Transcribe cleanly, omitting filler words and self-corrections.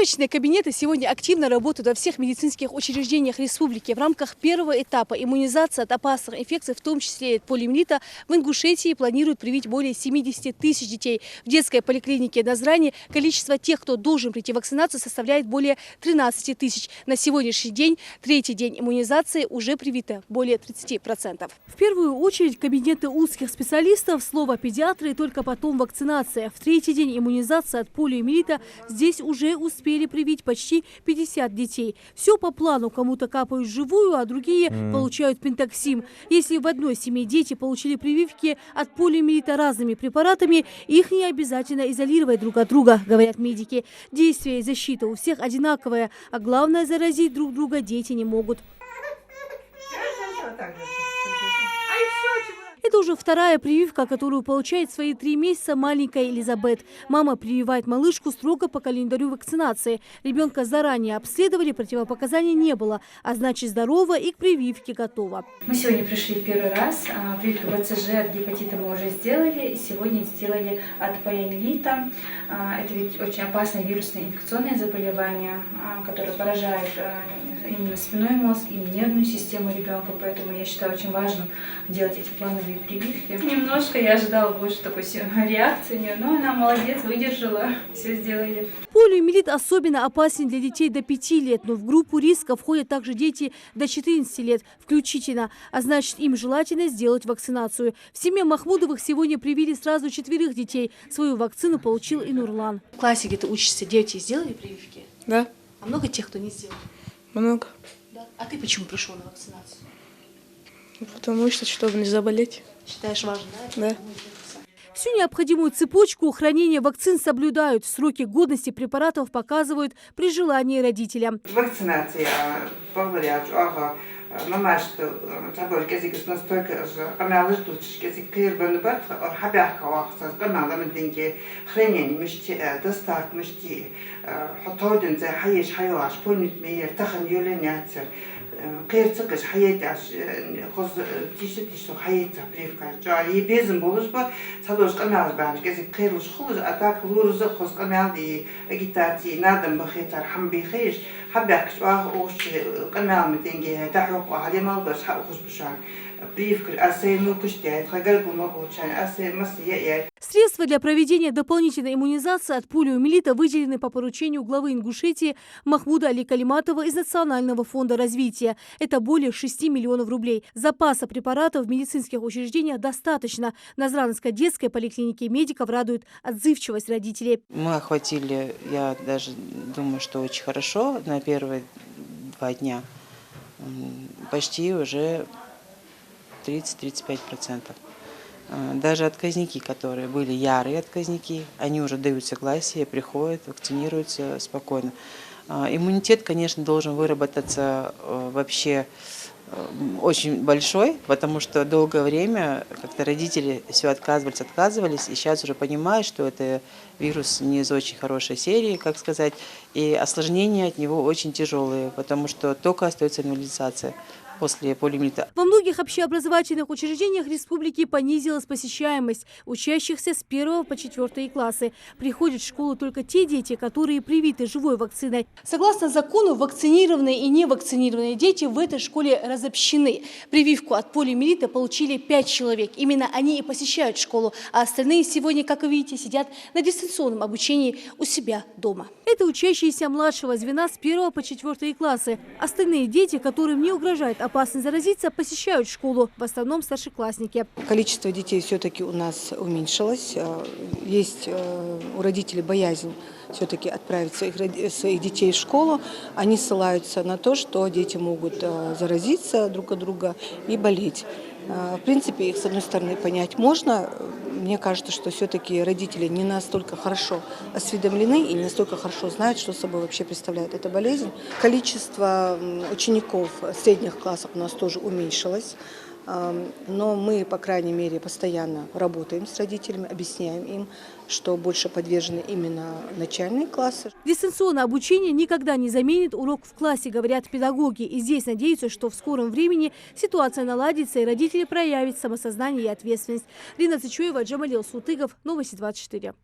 Вакцинационные кабинеты сегодня активно работают во всех медицинских учреждениях республики. В рамках первого этапа иммунизации от опасных инфекций, в том числе от полиомиелита, в Ингушетии планируют привить более 70 тысяч детей. В детской поликлинике Назрани количество тех, кто должен прийти в вакцинацию, составляет более 13 тысяч. На сегодняшний день, третий день иммунизации, уже привито более 30%. В первую очередь кабинеты узких специалистов, слово педиатры и только потом вакцинация. В третий день иммунизации от полиомиелита здесь уже успели привить почти 50 детей. Все по плану. Кому-то капают живую, а другие получают пентаксим. Если в одной семье дети получили прививки от полиомиелита разными препаратами, их не обязательно изолировать друг от друга, говорят медики. Действие и защита у всех одинаковая, а главное, заразить друг друга дети не могут. Это уже вторая прививка, которую получает в свои 3 месяца маленькая Элизабет. Мама прививает малышку строго по календарю вакцинации. Ребенка заранее обследовали, противопоказаний не было, а значит здорова и к прививке готова. Мы сегодня пришли первый раз. Прививку БЦЖ от гепатита мы уже сделали. Сегодня сделали от полиомиелита. Это ведь очень опасное вирусное инфекционное заболевание, которое поражает именно спинной мозг и нервную систему ребенка. Поэтому я считаю очень важно делать эти плановые прививки. Немножко я ожидала больше такой реакции, но она молодец, выдержала, все сделали. Полиомиелит особенно опасен для детей до 5 лет, но в группу риска входят также дети до 14 лет включительно, а значит им желательно сделать вакцинацию. В семье Махмудовых сегодня привили сразу 4 детей. Свою вакцину получил и Нурлан. В классе, где ты учишься, дети сделали прививки? Да. А много тех, кто не сделал? Много. Да. А ты почему пришел на вакцинацию? Потому что, чтобы не заболеть. Считаешь важно, да? Да. Всю необходимую цепочку хранения вакцин соблюдают. Сроки годности препаратов показывают при желании родителям. Вакцинация мамашты табор кезигс настойка каналы ждут кезиг кирбаны бар хабяка вакцинация каналы мендинге хранение мышти достак мышти хотодин за хайш хайваш полнит мейер тахан юленятер кирцгс хайеташ хоз тишо хайета привка жа и безин болушба садош каналы банж кезиг кирлш хуз атак лурз хоз каналы агитации надам бахитар хамби хиш حبك وش قناة متنجي تحرق وهذه ما بس حق خش بشان بريف كأسي مو كشتي تخجل بما بوشان أسي مسيا. Средства для проведения дополнительной иммунизации от полиомиелита выделены по поручению главы Ингушетии Махмуда Али Калиматова из Национального фонда развития. Это более 6 миллионов рублей. Запаса препаратов в медицинских учреждениях достаточно. Назранской детской поликлинике медиков радует отзывчивость родителей. Мы охватили, я даже думаю, что очень хорошо, на первые 2 дня почти уже 30-35%. Даже отказники, которые были ярые отказники, они уже дают согласие, приходят, вакцинируются спокойно. Иммунитет, конечно, должен выработаться вообще очень большой, потому что долгое время как-то родители все отказывались, и сейчас уже понимают, что это вирус не из очень хорошей серии, как сказать, и осложнения от него очень тяжелые, потому что только остается инвалидизация после полиомиелита. Во многих общеобразовательных учреждениях республики понизилась посещаемость учащихся с 1 по 4 классы. Приходят в школу только те дети, которые привиты живой вакциной. Согласно закону, вакцинированные и невакцинированные дети в этой школе разобщены. Прививку от полиомиелита получили 5 человек. Именно они и посещают школу, а остальные сегодня, как вы видите, сидят на дистанционном обучении у себя дома. Это учащиеся младшего звена с 1 по 4 классы. Остальные дети, которым не угрожает опасность заразиться, посещают школу, в основном старшеклассники. Количество детей все-таки у нас уменьшилось. Есть у родителей боязнь все-таки отправить своих детей в школу. Они ссылаются на то, что дети могут заразиться друг от друга и болеть. В принципе, их, с одной стороны, понять можно. Мне кажется, что все-таки родители не настолько хорошо осведомлены и не настолько хорошо знают, что собой вообще представляет эта болезнь. Количество учеников средних классов у нас тоже уменьшилось. Но мы, по крайней мере, постоянно работаем с родителями, объясняем им, что больше подвержены именно начальные классы. Дистанционное обучение никогда не заменит урок в классе, говорят педагоги. И здесь надеются, что в скором времени ситуация наладится и родители проявят самосознание и ответственность. Лина Цичуева, Джамалил Сутыгов, Новости 24.